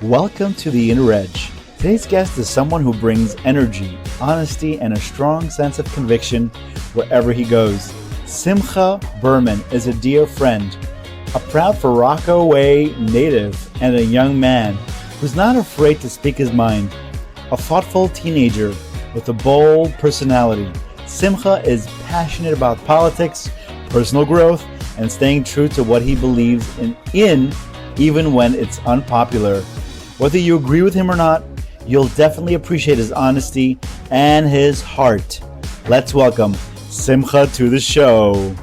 Welcome to the Inner Edge. Today's guest is someone who brings energy, honesty, and a strong sense of conviction wherever he goes. Simcha Berman is a dear friend, a proud Far Rockaway native, and a young man who's not afraid to speak his mind. A thoughtful teenager with a bold personality, Simcha is passionate about politics, personal growth, and staying true to what he believes in even when it's unpopular. Whether you agree with him or not, you'll definitely appreciate his honesty and his heart. Let's welcome Simcha to the show.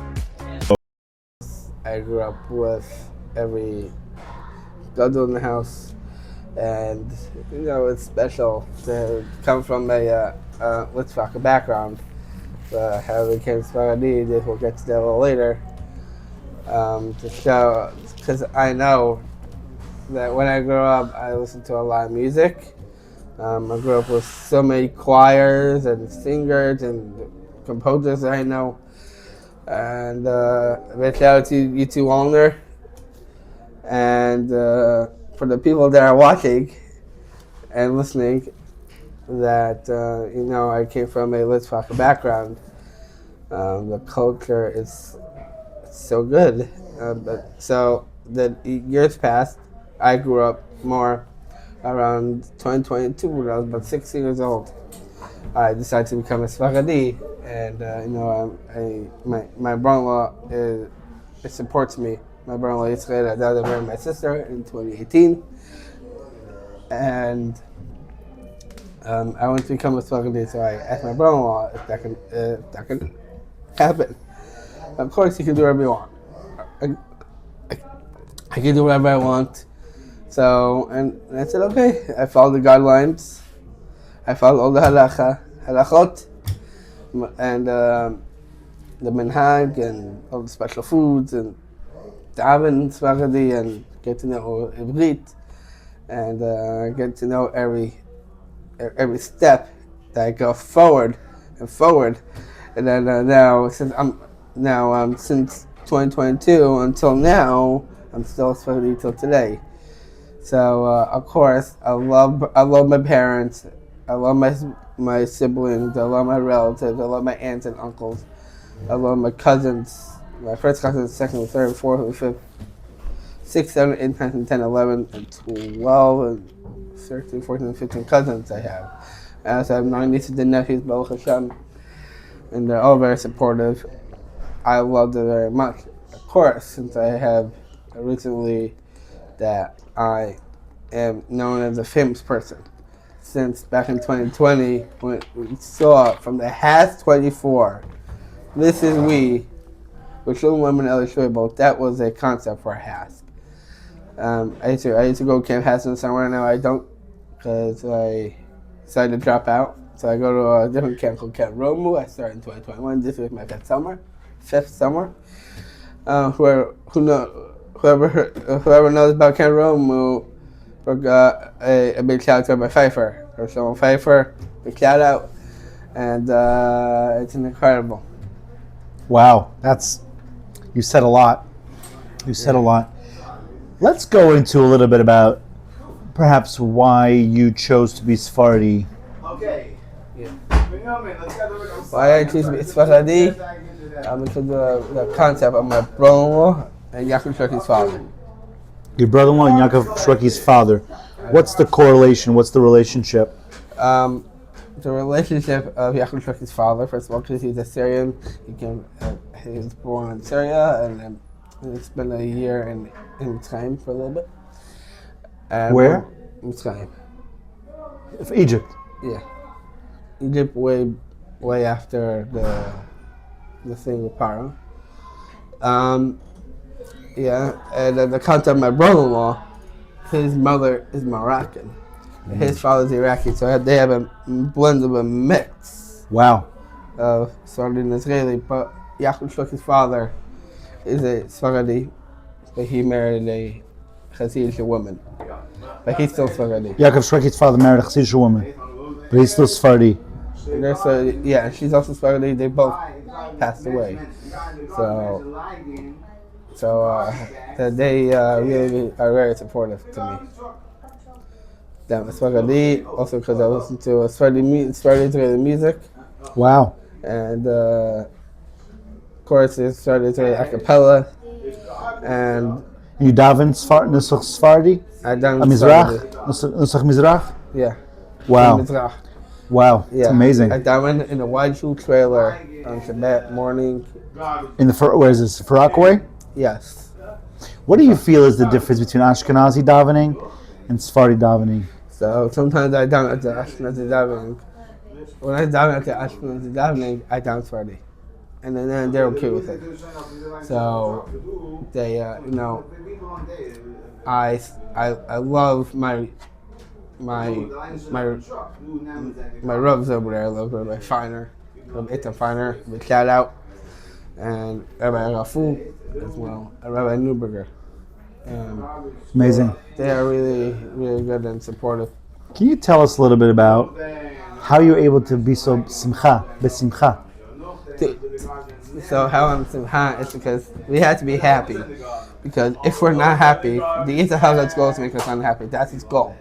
I grew up with every gadol in the house, and it's special to come from a Litvaka background. How we became Sfaradi, we'll get to that a little later. To show, because I know that when I grew up, I listened to a lot of music. I grew up with so many choirs and singers and composers that I know. And a big shout out to you two Wallner. And for the people that are watching and listening, that I came from a Litvaka background. The culture is so good. So the years passed. I grew up more around 2022 when I was about 16 years old. I decided to become a Sfaradi, and my brother-in-law it supports me. My brother-in-law Israel that married my sister in 2018, and I wanted to become a Sfaradi, so I asked my brother-in-law if that can happen. Of course, you can do whatever you want. I can do whatever I want. So, and I said, okay. I followed the guidelines. I followed all the halachot, and the minhag, and all the special foods, and daven Sfaradi, and get to know Ivrit, and get to know every step that I go forward, and then since 2022 until now, I'm still Sfaradi till today. So of course, I love my parents, I love my siblings, I love my relatives, I love my aunts and uncles, I love my cousins, my first cousins, second, third, fourth, fifth, 6, 7, 8, 9, 10, 11, and 12, and 13, 14, and 15 cousins I have. I also have 9 nieces and nephews, Baruch Hashem, and they're all very supportive. I love them very much. Of course, since I have recently that I am known as a famous person. Since back in 2020, when we saw from the Has 24, this is we, with Shalom Women and Shoybo, that was a concept for a Has. I used to go to Camp Has in the summer. Now I don't, because I decided to drop out. So I go to a different camp called Camp Romu. I started in 2021. This was my fifth summer. Whoever knows about Camp Romu, a big shout out to my Pfeiffer, or Shimon Pfeiffer, big shout out, and it's incredible. Wow, you said a lot. A lot. Let's go into a little bit about perhaps why you chose to be Sephardi. Okay. Yeah. Why I choose to be Sephardi? Because the concept of my brother-in-law and Yaakov Shruki's father. Your brother-in-law and Yaakov Shruki's father. What's the correlation? What's the relationship? The relationship of Yaakov Shruki's father, first of all, because he's a Syrian. He was born in Syria, and then he spent a year in Mitzrayim for a little bit. And where? Mitzrayim. Egypt. Yeah. Egypt way after the thing with Paro. And the concept of my brother-in-law, his mother is Moroccan. Mm-hmm. His father's Iraqi, so they have a blend of a mix. Wow. Of Sfaradi and Israeli, but Yaakov Shruki's father is a Sfaradi, but he married a Hasidic woman. But he's still Sfaradi. Yaakov Shruki's father married a Hasidic woman, but he's still Sephardi. And she's also Sfaradi. They both passed away. So they really are very supportive to me. That was Swagadi, also because I listen to Israeli music, Wow. and of course it started to a cappella, and You daven Nusach Sfardi? I done Mizrach? Swagadi. Nusach Mizrach? Yeah. Wow. In Mizrach. Wow. It's Yeah. amazing. I done in a wide shoe trailer on Shabbat morning. Where is this? Farakwe? Yes. What do you feel is the difference between Ashkenazi davening and Sephardi davening? So sometimes I down at the Ashkenazi davening. When I down at the Ashkenazi davening, I down Swagadi. And then they're okay with it. So they, I love my Ravs over there. I love Rabbi Feiner, Rabbi Itam Feiner, big shout out, and Rabbi Rafu as well, and Rabbi Newberger. Amazing. They are really, really good and supportive. Can you tell us a little bit about how you're able to be so besimcha? So how I'm Simcha is because we have to be happy. Because if we're not happy, the Yetzer Hara's goal is to make us unhappy. That's his goal.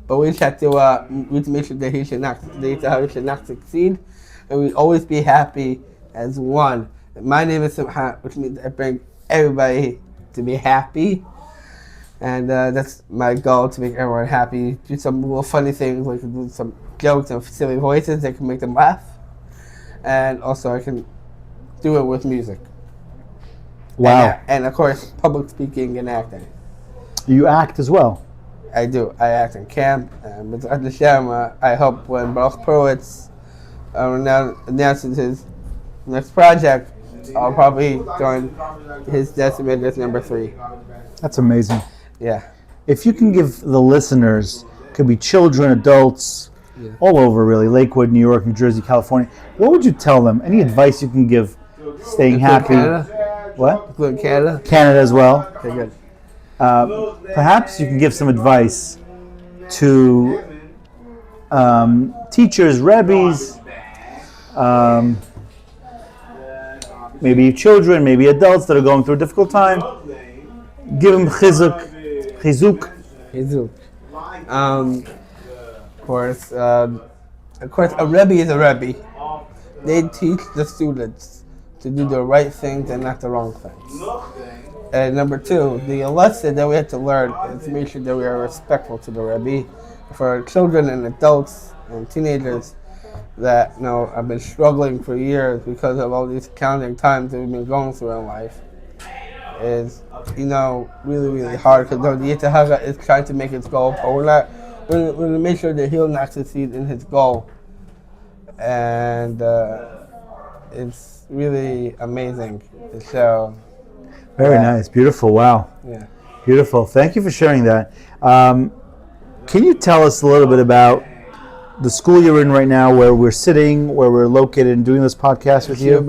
But we just have to make sure that the Yetzer Hara should not succeed, and we always be happy as one. My name is Simcha, which means I bring everybody to be happy, and that's my goal, to make everyone happy. Do some little funny things, like do some jokes and silly voices that can make them laugh, and also I can do it with music. Wow. And of course, public speaking and acting. You act as well. I do. I act in camp. With Hashem, I help when Baruch Perowitz announces his next project. I'll probably join his decimated as number 3. That's amazing. Yeah. If you can give the listeners, could be children, adults, all over really, Lakewood, New York, New Jersey, California, what would you tell them? Any advice you can give staying happy? Canada? What? Including Canada? Canada as well. Okay, good. Perhaps you can give some advice to teachers, rebbes, maybe children, maybe adults that are going through a difficult time. Give them chizuk. Jesus. Of course, a Rebbe is a Rebbe. They teach the students to do the right things and not the wrong things. And number 2, the lesson that we have to learn is to make sure that we are respectful to the Rebbe. For children and adults and teenagers that have been struggling for years because of all these challenging times that we've been going through in life, is really, really hard, because the Yetzer Hara is trying to make its goal, but we're going to make sure that he'll not succeed in his goal. And it's really amazing. So Very nice, beautiful, wow. Yeah. Beautiful, thank you for sharing that. Can you tell us a little bit about the school you're in right now, where we're sitting, where we're located and doing this podcast with you?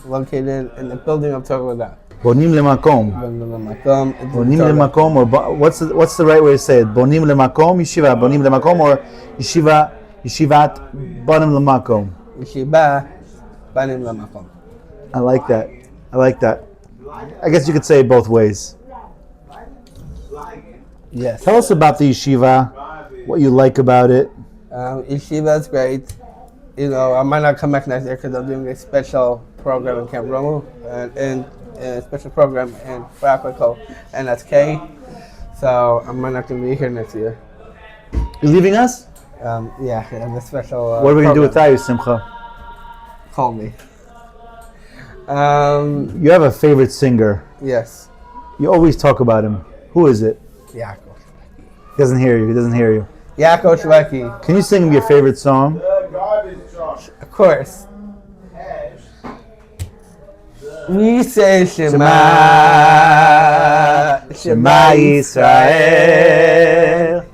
Located in the building of Torah. Bonim lemakom. Bonim lemakom, or what's the right way to say it? Bonim lemakom, yeshiva. Bonim lemakom, or yeshivat banim lemakom. Yeshiva banim lemakom. I like that. I guess you could say it both ways. Yes. Tell us about the yeshiva, what you like about it. Yeshiva is great. I might not come back next year because I'm doing a special program in Camp Rommel and a special program in Fractal NSK. So I'm not going to be here next year. You leaving us? Yeah, I have a special. What are we going to do without you, Simcha? Call me. You have a favorite singer. Yes. You always talk about him. Who is it? Yaakov. He doesn't hear you. Yaakov Shveki. Can you sing your favorite song? Of course. We say Shema, Shema Yisrael.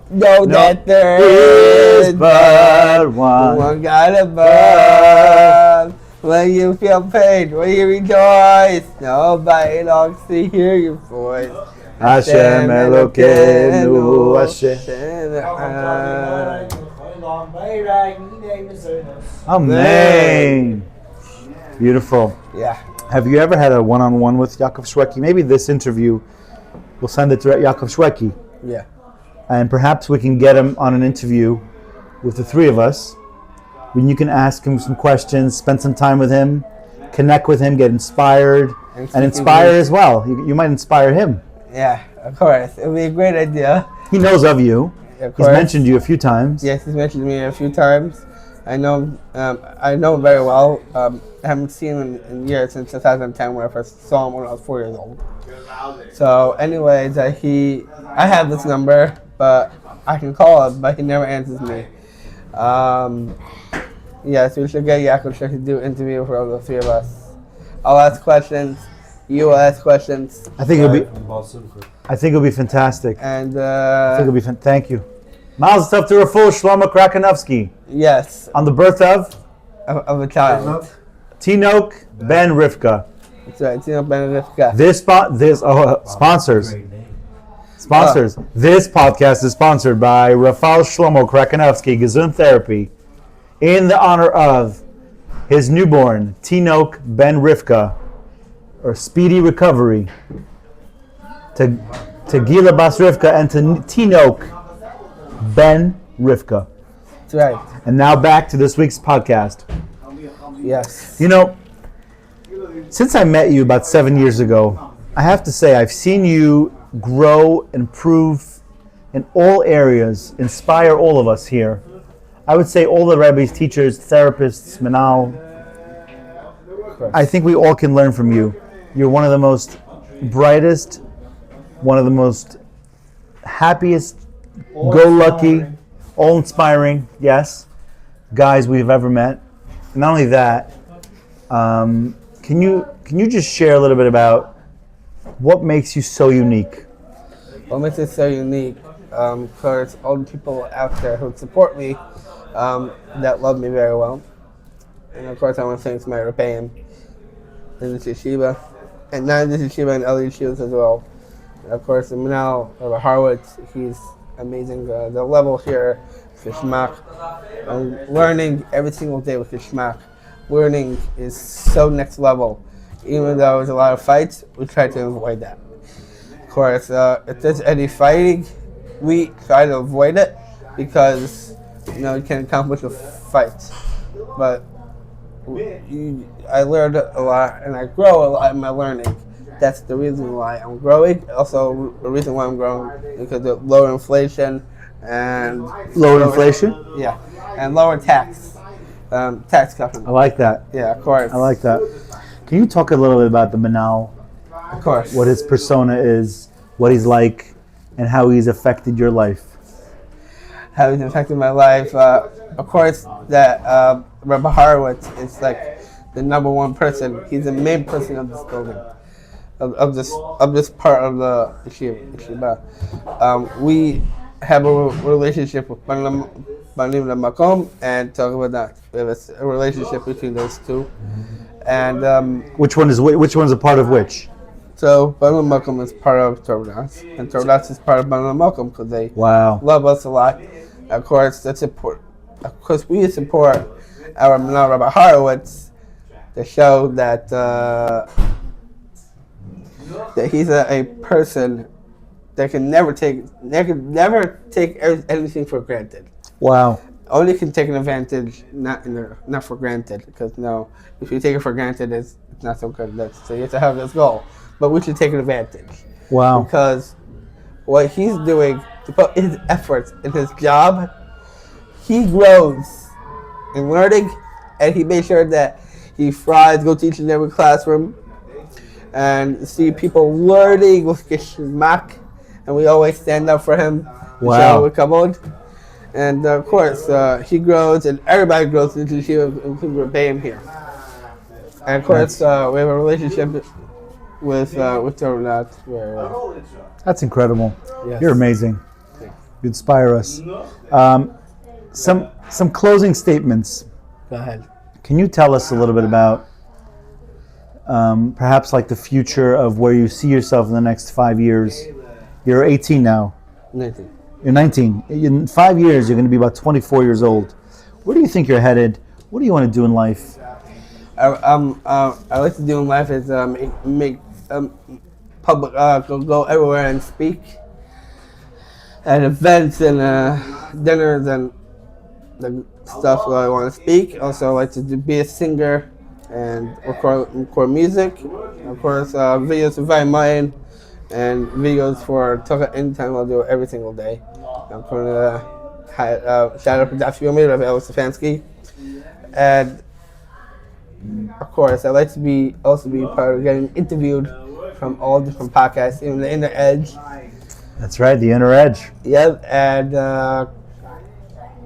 Know that there is but one God above. When you feel pain, when you rejoice, nobody longs to hear your voice. Hashem Elokeinu Hashem. Amen. Beautiful. Yeah. Have you ever had a one-on-one with Yaakov Shweki? Maybe this interview, we'll send it to Yaakov Shweki. Yeah. and perhaps we can get him on an interview with the three of us, when you can ask him some questions, spend some time with him, connect with him, get inspired, and inspire as well. You might inspire him. Yeah, of course. It would be a great idea. He knows of you. Of He's course. mentioned you a few times. Yes, he's mentioned me a few times. I know him very well. I haven't seen him in years, since 2010 when I first saw him when I was 4 years old. So anyways, I have this number, but I can call him, but he never answers me. Yes, we should get Yaakov to do an interview for all the three of us. I'll ask questions. You will ask questions. I think it'll be fantastic. And I think it'll be thank you. Mazel tov to Raful Shlomo Krakonovsky. Yes. On the birth of a child. Tinok Ben Rivka. That's right, Tinok Ben Rivka. Sponsors. Sponsors. This podcast is sponsored by Rafal Shlomo Krakonovsky Gesund Therapy in the honor of his newborn Tinok Ben Rivka, or speedy recovery to Gila Bas Rivka and to Tinok Ben Rivka. That's right. And now back to this week's podcast. Yes. You know, since I met you about 7 years ago, I have to say I've seen you grow, improve in all areas, inspire all of us here. I would say all the rabbis, teachers, therapists, Manal. I think we all can learn from you. You're one of the most brightest, one of the most happiest, go-lucky, all-inspiring, yes, guys we've ever met. Not only that, can you just share a little bit about what makes you so unique? What makes it so unique? Because all the people out there who support me, that love me very well. And of course I want to thank my Rebbeim in the yeshiva, and not in the yeshiva and other yeshivas as well. And of course, now Rabbi Harwitz, he's amazing. The level here, Geschmack, learning every single day with Geschmack. Learning is so next level. Even though there's a lot of fights, we try to avoid that. Of course, if there's any fighting, we try to avoid it because you can accomplish a fight. But I learned a lot and I grow a lot in my learning. That's the reason why I'm growing. Also, the reason why I'm growing because of lower inflation and lower inflation. Yeah, and lower tax cutting. I like that. Yeah, of course. I like that. Can you talk a little bit about the Manal? Of course. What his persona is, what he's like, and how he's affected your life. How he's affected my life. Of course, that Rabbi Horowitz is like the number one person. He's the main person of this building, of this part of the yeshiva. We have a relationship with Banim Makom and talk about that. We have a relationship between those two. And which one's a part of which? So Banim Makom is part of Tordas, and Tordas is part of Banim Makom because they love us a lot. Of course, that's important. Of course, we support our Manal Rabbi Horowitz to show that that he's a person that can never take anything for granted. Wow. Only can take an advantage, not for granted. Because if you take it for granted, it's not so good. So you have to have this goal. But we should take an advantage. Wow. Because what he's doing to put his efforts in his job, he grows in learning, and he makes sure that he tries go teach in every classroom and see people learning with Geschmack, and we always stand up for him. Wow. Come on. And of course, he grows, and everybody grows into the yeshiva, including Rebbeim here. And of course, we have a relationship with Torah. That's incredible. Yes. You're amazing. You inspire us. Some closing statements. Go ahead. Can you tell us a little bit about perhaps like the future of where you see yourself in the next 5 years? You're 18 now. 19. You're 19. In 5 years, you're going to be about 24 years old. Where do you think you're headed? What do you want to do in life? I like to do in life is make public go everywhere and speak. at events and dinners and the stuff where I want to speak. Also, I like to be a singer and record music. Of course, videos for Vine Mayan and videos for Torah Anytime. I'll do it every single day. I'm going to shout out to Daf Yomi, Rabbi Ellis Stefanski. And of course, I like to also be part of getting interviewed from all different podcasts, even the Inner Edge. That's right, the Inner Edge. Yep, and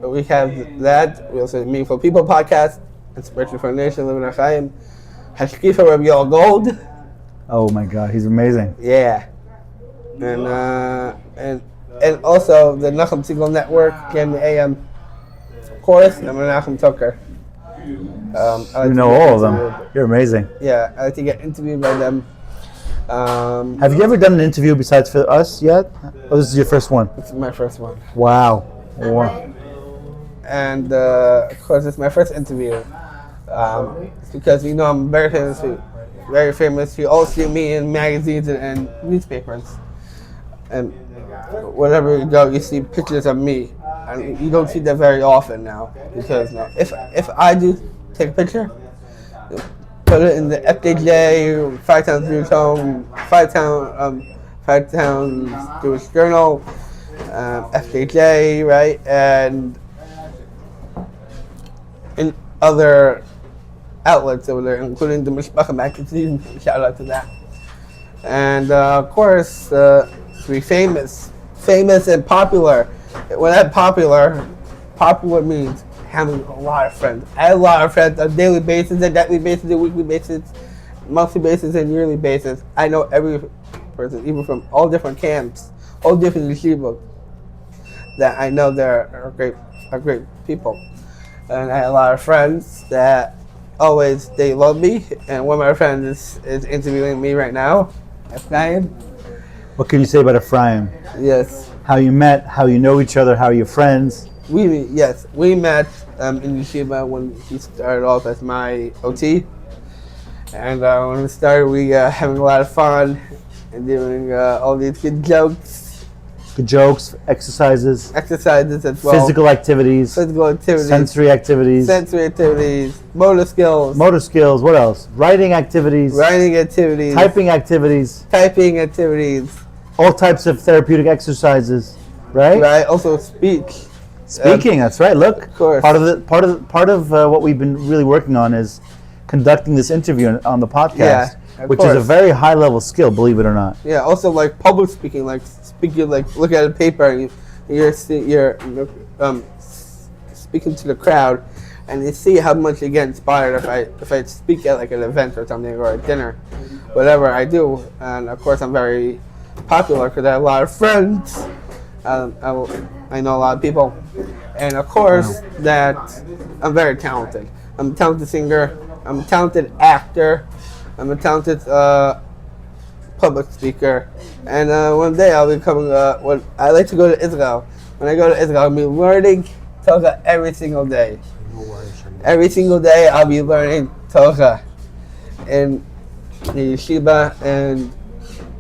we have that. We also have Meaningful People podcast, Inspiration for a Nation, Living Our Chaim, Hashkifa Rabbi Yoel Gold. Oh my God, he's amazing. Yeah, and also the Nachum Segal Network, KM AM. Of course, I'm Menachem Tucker. You know all of them. You're amazing. Yeah, I like to get interviewed by them. Have you ever done an interview besides for us yet? Oh, this is your first one? This is my first one. Wow. And of course, it's my first interview. It's because I'm very famous. Very famous. You all see me in magazines and newspapers, and wherever you go, you see pictures of me. And you don't see that very often now, because if I do take a picture, put it in the FJJ, Five Towns Jewish Home, Five Towns Jewish Journal, FJJ, right, and in other outlets over there, including the Mishpacha magazine. Shout out to that. And of course, to be famous and popular. When I'm popular means having a lot of friends. I have a lot of friends on a daily basis, a nightly basis, a weekly basis, monthly basis, and yearly basis. I know every person, even from all different camps, all different yeshivot, that I know are great people. And I have a lot of friends that they love me. And one of my friends is interviewing me right now, Ephraim. What can you say about Ephraim? Yes. How you met, how you know each other, how you're friends. We met in yeshiva when he started off as my OT. And when we started, we having a lot of fun and doing all these good jokes. Good jokes, exercises as well. Physical activities. Sensory activities. Motor skills. What else? Writing activities. Typing activities. All types of therapeutic exercises, right? Right. Also Speaking, that's right. Look, of course. Part of what we've been really working on is conducting this interview on the podcast, which is a very high level skill, believe it or not. Yeah. Also, like public speaking, look at a paper and you're speaking to the crowd, and you see how much you get inspired if I speak at like an event or something, or a dinner, whatever I do. And of course, I'm very popular because I have a lot of friends. I know a lot of people, and of course that I'm very talented. I'm a talented singer. I'm a talented actor. I'm a talented public speaker. And one day I'll be coming. When I like to go to Israel. When I go to Israel, I'll be learning Torah every single day. Every single day I'll be learning Torah in the yeshiva and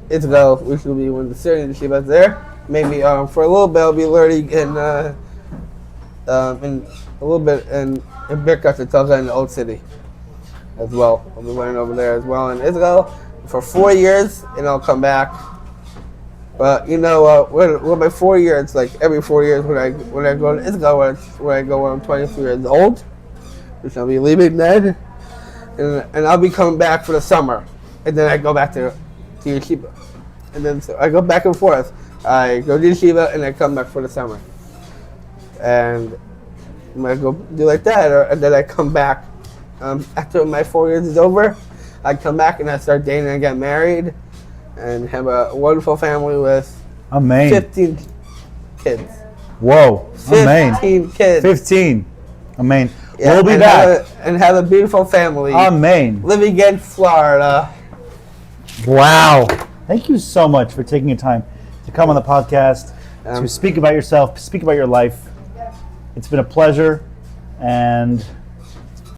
Israel, which will be one of the Syrian yeshivas there. Maybe for a little bit I'll be learning in a little bit in Birkat Torah in the Old City as well. I'll be learning over there as well in Israel for 4 years, and I'll come back. But when my 4 years, like every 4 years, when I go to Israel, when I go when I'm 23 years old, which I'll be leaving then, and I'll be coming back for the summer, and then I go back to yeshiva, and then so I go back and forth. I go to yeshiva and I come back for the summer, and I go do like that, and then I come back after my 4 years is over. I come back and I start dating and get married, and have a wonderful family with 15 kids. Whoa! 15 kids. 15. Amen. Yeah, We'll be back. Have a beautiful family. Amen. Living in Florida. Wow. Thank you so much for taking your time to come on the podcast, to speak about yourself, speak about your life. It's been a pleasure, and